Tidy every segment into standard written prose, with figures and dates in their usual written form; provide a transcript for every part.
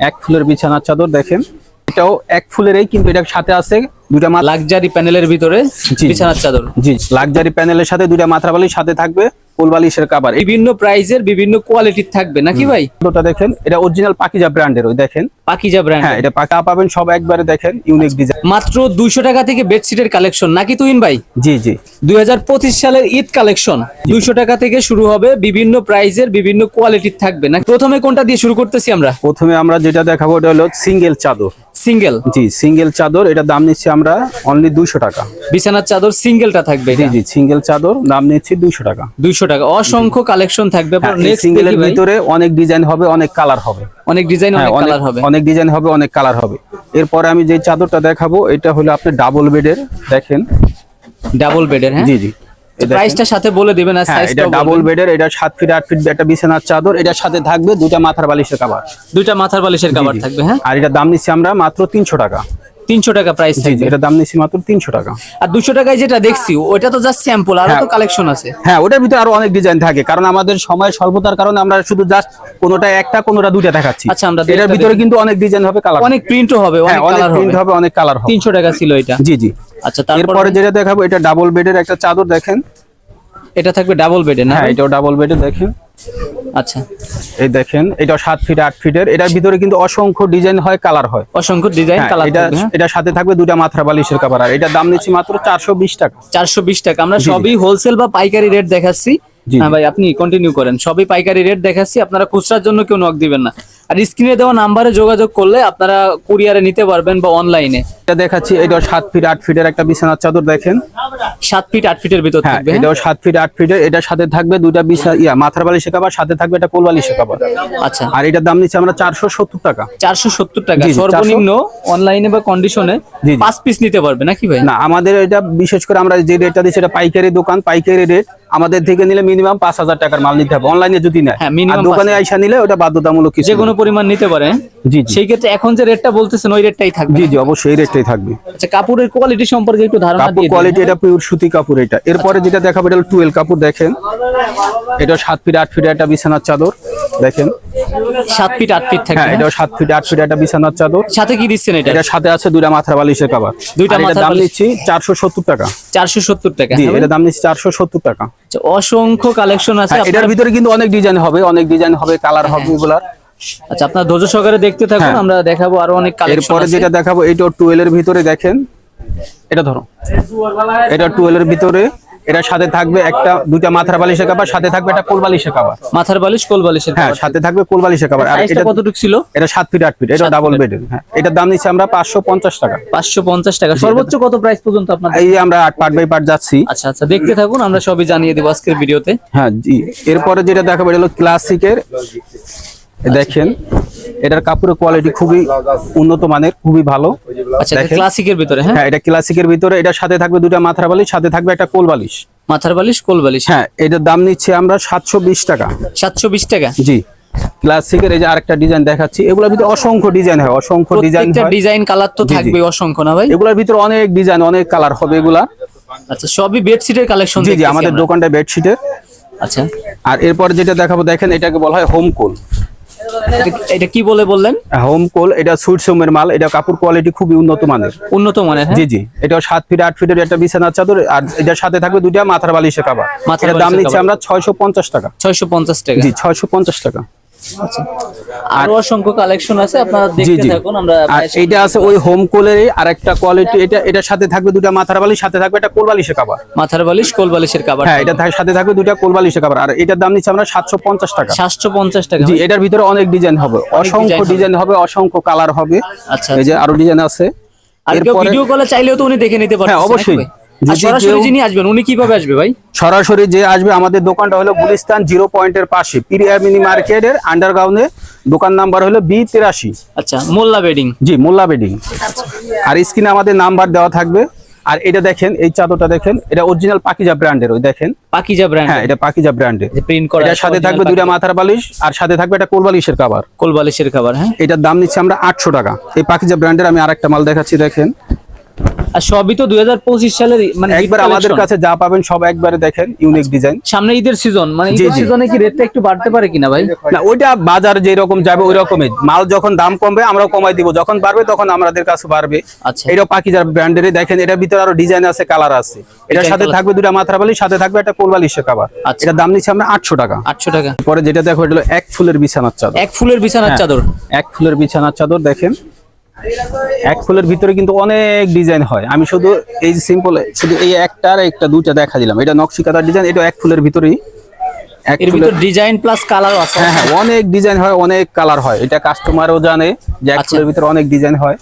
এক ফুলের বিছানার চাদর দেখেন, এটাও এক ফুলেরই, কিন্তু এটার সাথে আছে দুইটা লাক্সারি প্যানেলের ভিতরে বিছানার চাদর। জি, লাক্সারি প্যানেলের সাথে দুইটা মাথার বালিশ, সাথে থাকবে কোল বালিশের কভার। বিভিন্ন প্রাইজের বিভিন্ন কোয়ালিটির থাকবে নাকি ভাই? ওটা দেখেন, এটা অরিজিনাল পাকিজা ব্র্যান্ডের, ওই দেখেন পাকিজা ব্র্যান্ড। হ্যাঁ, এটা পাকা পাবেন সব একবারে, দেখেন ইউনিক ডিজাইন। মাত্র 200 টাকা থেকে বেডশিটের কালেকশন নাকি তুহিন ভাই? জি জি, 2025 সালের ঈদ কালেকশন 200 টাকা থেকে শুরু হবে, বিভিন্ন প্রাইজের বিভিন্ন কোয়ালিটির থাকবে না। প্রথমে কোনটা দিয়ে শুরু করতেছি আমরা? প্রথমে আমরা যেটা দেখাবো এটা হলো সিঙ্গেল চাদর। সিঙ্গেল? জি, সিঙ্গেল চাদর, এটা দাম নিচ্ছি আমরা অনলি 200 টাকা। বিছানার চাদর সিঙ্গেলটা থাকবে? জি জি, সিঙ্গেল চাদর দাম নিচ্ছি 200 টাকা। 200 টাকা, অসংখ্য কালেকশন থাকবে। নেক্সট সিঙ্গেলের ভিতরে অনেক ডিজাইন হবে, অনেক কালার হবে, অনেক ডিজাইন, অনেক কালার হবে, অনেক ডিজাইন হবে, অনেক কালার হবে। এরপরে আমি যে চাদরটা দেখাবো এটা হলো আপনি ডাবল বেডের, দেখেন ডাবল বেডের। হ্যাঁ জি জি, প্রাইসটা সাথে বলে দিবেন আর সাইজটা। এটা ডাবল বেডের, এটা 7 ফিট 8 ফিট একটা বিছানার চাদর, এটার সাথে থাকবে দুইটা মাথার বালিশের কভার। দুইটা মাথার বালিশের কভার থাকবে। হ্যাঁ, আর এটা দাম নিচ্ছি আমরা মাত্র 300 টাকা। 300 টাকা প্রাইস থাকবে। এটা দাম নিচ্ছি মাত্র 300 টাকা। আর 200 টাকায় যেটা দেখছি ওটা তো জাস্ট স্যাম্পল, আরো তো কালেকশন আছে। হ্যাঁ, ওটার ভিতরে আরো অনেক ডিজাইন থাকে, কারণ আমাদের সময় স্বল্পতার কারণে আমরা শুধু জাস্ট কোনোটা একটা কোনোটা দুইটা দেখাচ্ছি। আচ্ছা, আমরা এটার ভিতরে কিন্তু অনেক ডিজাইন হবে, কালার অনেক প্রিন্টও হবে, অনেক কালার হবে, প্রিন্ট হবে, অনেক কালার হবে। 300 টাকা ছিল এটা। জি জি। আচ্ছা, এরপরে যেটা দেখাবো এটা ডাবল বেডের একটা চাদর, দেখেন এটা থাকবে ডাবল বেডে না? হ্যাঁ, এটাও ডাবল বেডে, দেখেন। আচ্ছা, এই দেখেন, এটা 7 ফিট 8 ফিটের, এটার ভিতরে কিন্তু অসংখ্য ডিজাইন হয়, কালার হয়, অসংখ্য ডিজাইন কালার থাকবে। এটা সাথে থাকবে দুইটা মাথার বালিশের কভার। আর এটা দাম নিচ্ছি মাত্র 420 টাকা। 420 টাকা। আমরা সবই হোলসেল বা পাইকারি রেট দেখাচ্ছি। হ্যাঁ ভাই, আপনি কন্টিনিউ করেন। সবই পাইকারি রেট দেখাচ্ছি, আপনারা খুচরার জন্য কেউ নক দিবেন না। আর স্ক্রিনে দেওয়া নাম্বারে যোগাযোগ করলে আপনারা কুরিয়ারে নিতে পারবেন বা অনলাইনে। এটা দেখাচ্ছি, এটা 7 ফিট 8 ফিটের একটা বিছানার চাদর, দেখেন 7 ফিট 8 ফিটের ভিতর থাকবে। এটাও 7 ফিট 8 ফিটের, এটার সাথে থাকবে দুইটা মাথার বালিশের কভার, সাথে থাকবে একটা কোল বালিশের কভার। আচ্ছা, আর এটার দাম নিচ্ছে আমরা 470 টাকা। 470 টাকা সর্বনিম্ন। অনলাইনে বা কন্ডিশনে 5 পিস নিতে পারবে নাকি ভাই? না, আমাদের এটা বিশেষ করে আমরা যে রেটটা দিচ্ছি এটা পাইকারি দোকান, পাইকারি রেট। আমাদের থেকে নিলে মিনিমাম 5000 টাকার মাল নিতে হবে, অনলাইনে যদি নেয়। আর দোকানে আইসা নিলে ওটা বাধ্যতামূলক, যে কোনো পরিমাণ নিতে পারে। জি, সেই ক্ষেত্রে এখন যে রেটটা বলতেছেন ওই রেটটাই থাকবে? জি জি, অবশ্যই এই রেটটাই থাকবে। আচ্ছা, কাপড়ের কোয়ালিটি সম্পর্কে একটু ধারণা দিয়ে দিন। কোয়ালিটি এটা পিওর সুতি কাপড় এটা। এরপরে যেটা দেখাবো এটা হলো 12 কাপড়, দেখেন এটা 7 ফিট 8 ফিটের একটা বিছানার চাদর, দেখেন 7 ফিট 8 ফিট থাকবে। হ্যাঁ, এটাও 7 ফিট 8 ফিট একটা বিছানার চাদর। সাথে কি দিচ্ছেন এটা? এটার সাথে আছে দুইটা মাথার বালিশের কভার। দুইটা মাথার দাম নিচ্ছি 470 টাকা। 470 টাকা। জি, এটা দাম নিচ্ছি 470 টাকা। আচ্ছা, অসংখ্য কালেকশন আছে। এটার ভিতরে কিন্তু অনেক ডিজাইন হবে, অনেক ডিজাইন হবে, কালার হবে এগুলা। আচ্ছা, আপনারা ধৈর্য সহকারে দেখতে থাকুন, আমরা দেখাবো আরো অনেক কালেকশন। এরপরে যেটা দেখাবো এটাও 12 এর ভিতরে, দেখেন এটা ধরো, এটা 12 এর ভিতরে, এটার সাথে থাকবে একটা দুইটা মাথার বালিশের কভার, সাথে থাকবে একটা কোল বালিশের কভার। মাথার বালিশ, কোল বালিশের কভার। হ্যাঁ, সাথে থাকবে কোল বালিশের কভার। আর এটা কতটুকু ছিল? এটা 7 ফিট 8 ফিট, এটা ডাবল বেডের। হ্যাঁ, এটার দাম নিচ্ছি আমরা 550 টাকা। 550 টাকা। সর্বোচ্চ কত প্রাইস পর্যন্ত আপনাদের? এই আমরা পার্ট বাই পার্ট যাচ্ছি। আচ্ছা আচ্ছা, দেখতে থাকুন, আমরা সবই জানিয়ে দেব আজকের ভিডিওতে। হ্যাঁ জি। এরপরে যেটা দেখাবো এটা হলো ক্লাসিকের, দেখেন এটার কাপড়ের কোয়ালিটি খুবই উন্নত মানের, খুবই ভালো। আচ্ছা, এটা ক্লাসিকের ভিতরে? হ্যাঁ, এটা ক্লাসিকের ভিতরে, এটার সাথে থাকবে দুইটা মাথার বালিশ, সাথে থাকবে একটা কোল বালিশ। মাথার বালিশ, কোল বালিশ। হ্যাঁ, এটার দাম নিচ্ছি আমরা 720 টাকা। 720 টাকা। জি। ক্লাসিকের এই যে আরেকটা ডিজাইন দেখাচ্ছি, এগুলোর ভিতরে অসংখ্য ডিজাইন হয়, অসংখ্য ডিজাইন হয়। ডিজাইন কালার তো থাকবে অসংখ্য না ভাই? এগুলোর ভিতরে অনেক ডিজাইন, অনেক কালার হবে এগুলা। আচ্ছা, সবই বেডশিটের কালেকশন? জি জি, আমাদের দোকানটা বেডশিটের। আচ্ছা, আর এরপর যেটা দেখাবো, দেখেন এটাকে বলা হয় হোম কোল। এটা কি বলে বললেন? হোম কোল, এটা সুইটসোমের মাল, এটা কাপড় কোয়ালিটি খুবই উন্নত মানের। উন্নত মানের? জি জি, এটাও 7 ফিট 8 ফিটের একটা বিছানার চাদর, আর এটার সাথে থাকবে দুইটা মাথার বালিশের কভার। এটার দাম নিচ্ছি আমরা 650 টাকা। 650 টাকা? জি, 650 টাকা। আচ্ছা, আর অসংখ্য কালেকশন আছে, আপনারা দেখতে থাকুন। আমরা এইটা আছে ওই হোম কোলের আরেকটা কোয়ালিটি, এটার সাথে থাকবে দুইটা মাথার বালিশ, সাথে থাকবে একটা কোল বালিশের কভার। মাথার বালিশ, কোল বালিশের কভার। হ্যাঁ, এটা সাথে থাকবে দুইটা কোল বালিশের কভার। আর এটার দাম নিচ্ছি আমরা 750 টাকা। 750 টাকা? জি, এটার ভিতরে অনেক ডিজাইন হবে, অসংখ্য ডিজাইন হবে, অসংখ্য কালার হবে। আচ্ছা, এই যে আরো ডিজাইন আছে। আর কেউ ভিডিও কলে চাইলেও তো উনি দেখে নিতে পারবেন? হ্যাঁ, অবশ্যই। আর সরাসরি যিনি আসবেন উনি কিভাবে আসবে ভাই? সরাসরি যে আসবে, আমাদের দোকানটা হলো গুলিস্তান 0 পয়েন্টের পাশে, পিরিয়া মিনি মার্কেটের আন্ডারগ্রাউন্ডে। দোকান নাম্বার হলো B83। আচ্ছা, মোল্লা বেডিং? জি, মোল্লা বেডিং। আর স্ক্রিনে আমাদের নাম্বার দেওয়া থাকবে। আর এটা দেখেন, এই চাদরটা দেখেন, এটা অরিজিনাল পাকিজা ব্র্যান্ডের, ওই দেখেন পাকিজা ব্র্যান্ড? হ্যাঁ, এটা পাকিজা ব্র্যান্ডের প্রিন্ট করা। এটার সাথে থাকবে দুইটা মাথার বালিশ, আর সাথে থাকবে একটা কোল বালিশের কভার। কোল বালিশের কভার। হ্যাঁ, এটার দাম নিচ্ছি আমরা 800 টাকা। এই পাকিজা ব্র্যান্ডের আমি আরেকটা মাল দেখাচ্ছি, দেখেন আর সবই তো 2025 সালের মানে ঈদ একবার আমাদের collection। কাছে যা পাবেন সব একবারে দেখেন, ইউনিক ডিজাইন। সামনে ঈদের সিজন, মানে জি, ঈদের জি। সিজনে কি রেটটা একটু বাড়তে পারে কিনা ভাই? না ওইটা বাজার যেরকম যাবে ওই রকমই, মাল যখন দাম কমবে আমরাও কমাই দিব, যখন বাড়বে তখন আমাদের কাছে বাড়বে। আচ্ছা, এটা পাকিজার ব্র্যান্ডেরই দেখেন, এটার ভিতরে আরো ডিজাইন আছে, কালার আছে। এটার Design সাথে colour। থাকবে দুটা মাথার বালিশ, সাথে থাকবে একটা কোল বালিশের কভার। আচ্ছা। এটার দাম নিচ্ছে আমরা 800 টাকা। 800 টাকা। পরে যেটা দেখো এটা হলো এক ফুলের বিছানার চাদর। এক ফুলের বিছানার হ্যাঁ, চাদর। এক ফুলের বিছানার চাদর দেখেন, এক ফুলের ভিতরে কিন্তু অনেক ডিজাইন হয়। আমি শুধু এই সিম্পল শুধু এই একটা আর একটা দুইটা দেখা দিলাম। এটা নকশি কাঁথার ডিজাইন, এটা এক ফুলের ভিতরেই। এক এর ভিতর ফুলের, ডিজাইন প্লাস কালারও আছে। হ্যাঁ হ্যাঁ, অনেক ডিজাইন হয়, অনেক কালার হয়। এটা কাস্টমারও জানে যে এক আচ্ছা। ফুলের ভিতরে অনেক ডিজাইন হয়।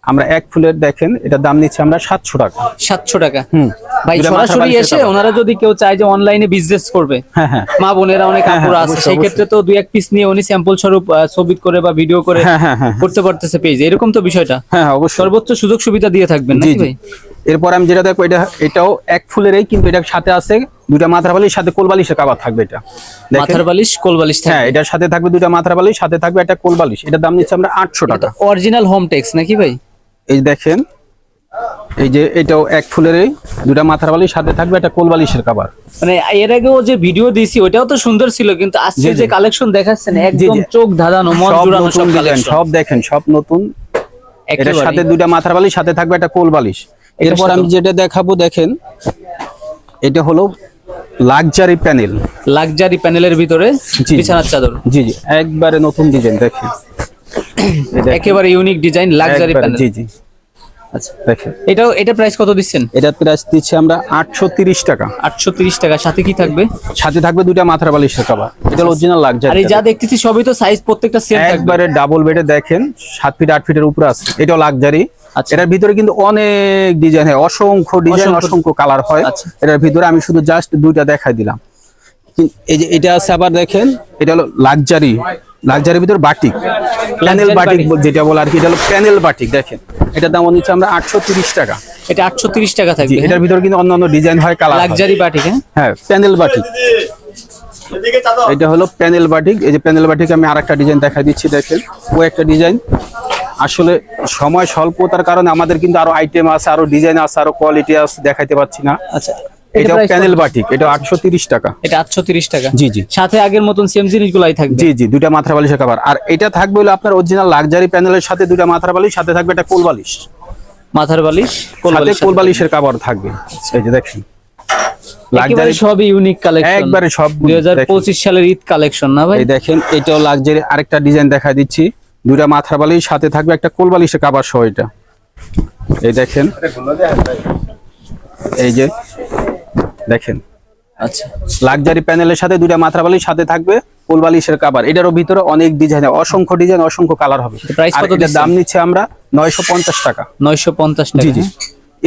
আমরা এক ফুলের দেখেন, এটার দাম নিচ্ছে আমরা 700 টাকা। 700 টাকা। হুম, ভাই দুটা মাথার সরাসরি বালিশের এসে cover। ওনারা যদি কেউ চায় যে অনলাইনে বিজনেস করবে, হ্যাঁ হ্যাঁ মা বোনেরা অনেক হ্যাঁ, আপুরা আছে, অবশ্যই, সেই ক্ষেত্রে তো দুই এক পিস নিয়ে উনি স্যাম্পল স্বরূপ ছবি করে বা ভিডিও করে হ্যাঁ হ্যাঁ হ্যাঁ করতে পারতেছে পেজে, এরকম তো বিষয়টা। হ্যাঁ হ্যাঁ, অবশ্যই। সর্বোচ্চ সুযোগ সুবিধা দিয়ে থাকবেন জি নাকি জি। ভাই? এরপর আমি যেটা দেখো, এটাও এক ফুলেরই, কিন্তু এটার সাথে আছে দুটা মাথার বালিশ, সাথে কোল বালিশের কভার থাকবে। এটা দেখেন, মাথার বালিশ, কোল বালিশ হ্যাঁ থাকবে। এটার সাথে থাকবে দুটা মাথার বালিশ, সাথে থাকবে একটা কোল বালিশ। এটার দাম নিচ্ছে আমরা 800 টাকা। অরিজিনাল হোম টেক্স নাকি ভাই? এই দেখেন, এই যে এটাও এক ফুলেরই, দুটা মাথার বালিশ, সাথে থাকবে একটা কোল বালিশের কভার। মানে এর আগেও যে ভিডিও দিয়েছি ওটাও তো সুন্দর ছিল, কিন্তু আজকে জি, জি। যে কালেকশন দেখাচ্ছেন জি, একদম জি। চোখ ধাঁধানো, মন সব জুড়ানো নতুন সব ডিজাইন, কালেকশন। সব দেখেন, সব নতুন। এটার সাথে দুটা মাথার বালিশ, সাথে থাকবে একটা কোল বালিশ। এরপর আমি যেটা দেখাবো দেখেন, এটা হলো লাক্সারি প্যানেল। লাক্সারি প্যানেলের ভিতরে জি। বিছানার চাদর, জি জি, একবারে নতুন ডিজাইন দেখেন। এই দেখেন, একেবারে ইউনিক ডিজাইন, লাক্সারি একবারে, প্যানেল। জি জি, আচ্ছা, দেখেন। এটা প্রাইস কত দিচ্ছেন? এটা প্রাইস দিচ্ছি আমরা 830 টাকা। 830 টাকা। সাথে কি থাকবে? সাথে থাকবে দুটা মাথার বালিশের কভার। এটা অরিজিনাল আর লাক্সারি। এই যা দেখতেছি সবই তো সাইজ প্রত্যেকটা সেম থাকবে। একবারে ডাবল বেডে দেখেন, 7 ফিট 8 ফিটের উপরে আছে। এটাও লাক্সারি। আচ্ছা। এটার ভিতরে কিন্তু অনেক ডিজাইন হয়, অসংখ্য ডিজাইন, অসংখ্য। অসংখ্য কালার হয়। আচ্ছা। এটার ভিতরে আমি শুধু জাস্ট দুইটা দেখাই দিলাম। এই যে এটা আছে, আবার দেখেন এটা হলো লাক্সারি, লাক্সারির ভিতর বাটিক, প্যানেল বাটিক যেটা বলে আর কি, এটা হলো প্যানেল বাটিক। দেখেন, এটার দাম নিচ্ছে আমরা 830 টাকা। এটা 830 টাকা জি, থাকবে। এটার ভিতরে কিন্তু অন্যান্য ডিজাইন হয়, কালার হয়। Luxury batik. হ্যাঁ, হ্যাঁ, প্যানেল বাটিক। এটা হলো প্যানেল বাটিক। এই যে প্যানেল বাটিক আমি আরেকটা ডিজাইন দেখাই দিচ্ছি, দেখেন ও একটা ডিজাইন। আসলে সময় স্বল্পতার কারণে আমাদের কিন্তু আরো আইটেম আছে, আরো ডিজাইন আছে, আরো কোয়ালিটি আছে, দেখাইতে পাচ্ছি না। আচ্ছা, এটা price প্যানেল কত? বাটিক, এটা 830 টাকা। এটা 830 টাকা। জি জি সাথে আগের মতন সেম জিনিসগুলাই থাকবে। জি জি, দুটা মাথার বালিশের কভার। আর এটা থাকবে হলো আপনার অরিজিনাল লাক্সারি প্যানেলের সাথে দুটা মাথার বালিশ, সাথে থাকবে একটা কোল বালিশ, মাথার বালিশ, কোল সাথে বালিশ। কোল বালিশের কভার থাকবে। এই যে দেখেন, একেবারে লাক্সারি, সবই ইউনিক কালেকশন, একবারে সব 2025 সালের ঈদ কালেকশন না ভাই? এই দেখেন, এটাও লাক্সারি। আরেকটা ডিজাইন দেখা দিচ্ছি, দুটা মাথার বালিশ, সাথে থাকবে একটা কোল বালিশের কভার সহ। এটা এই দেখেন, এই যে দেখেন, আচ্ছা, লাক্সারি প্যানেলের সাথে দুটা মাথার বালিশ, সাথে থাকবে কোল বালিশের কভার। এটারও ভিতরে অনেক ডিজাইন, অসংখ্য ডিজাইন, অসংখ্য কালার হবে। প্রাইস আর কত এটার দিচ্ছেন? দাম নিচ্ছে আমরা 950 টাকা। 950 জি টাকা। জি,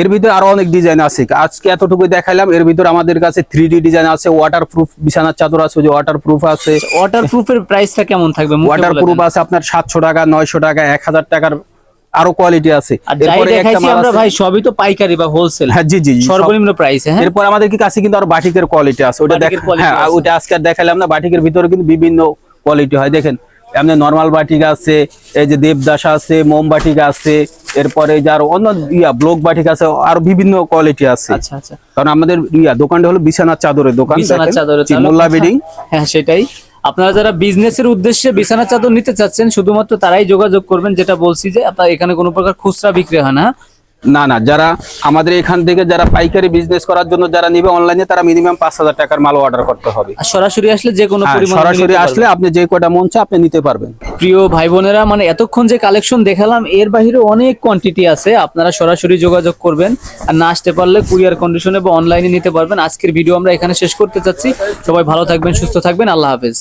এর ভিতরে আরো অনেক ডিজাইন আছে, আজকে এতটুকু দেখাইলাম। এর ভিতরে আমাদের কাছে 3D ডিজাইন আছে, ওয়াটারপ্রুফ বিছানার চাদর আছে, যে ওয়াটারপ্রুফ আছে। ওয়াটারপ্রুফের প্রাইসটা কেমন থাকবে? মুখে বলে ওয়াটারপ্রুফ দেন। আছে আপনার 700 টাকা, 900 টাকা, 1000 টাকার, আরো কোয়ালিটি আছে। আর যাই এরপরে একটা দেখাইছি মাল আমরা আছে, ভাই সবই তো পাইকারি বা হোলসেল, হ্যাঁ জি জি জি, সব। সর্বনিম্ন প্রাইসে। হ্যাঁ, এরপর আমাদের কি কাছে কিন্তু আরো বাটিকের কোয়ালিটি আছে, ওটা বাটিকের দেখ। quality হ্যাঁ, আছে। ওটা আজকে আর দেখালাম না। বাটিকের ভিতরে কিন্তু বিভিন্ন কোয়ালিটি হয়, দেখেন। এমনি নরমাল বাটিক আছে, এই যে দেবদাস আছে, মোম বাটিক আছে, এরপরে যার অন্য ব্লক বাটিক আছে, আর বিভিন্ন কোয়ালিটি আছে। আচ্ছা আচ্ছা। কারণ আমাদের দোকানটা হলো বিছানার চাদরের দোকান, বিছানার দেখেন, চাদরের জি, মোল্লা বিডিং। হ্যাঁ, সেটাই। আপনারা যারা বিজনেসের উদ্দেশ্যে বিছানার চাদর নিতে চাচ্ছেন, শুধুমাত্র তারাই যোগাযোগ করবেন। যেটা বলছি যে আপনার এখানে কোনো প্রকার খুচরা বিক্রি হয় না। না না, যারা আমাদের এখান থেকে যারা পাইকারি বিজনেস করার জন্য যারা নিবে অনলাইনে, তারা মিনিমাম 5000 টাকার মাল অর্ডার করতে হবে। আর সরাসরি আসলে যে কোনো হ্যাঁ, পরিমাণ সরাসরি আসলে আপনি যে কয়টা মন চায় আপনি নিতে পারবেন। প্রিয় ভাই বোনেরা, মানে এতক্ষণ যে কালেকশন দেখালাম এর বাইরে অনেক কোয়ান্টিটি আছে, আপনারা সরাসরি যোগাযোগ করবেন। আর না আসতে পারলে কুরিয়ার কন্ডিশনে বা অনলাইনে নিতে পারবেন। আজকের ভিডিও আমরা এখানে শেষ করতে চাচ্ছি। সবাই ভালো থাকবেন, সুস্থ থাকবেন, আল্লাহ হাফেজ।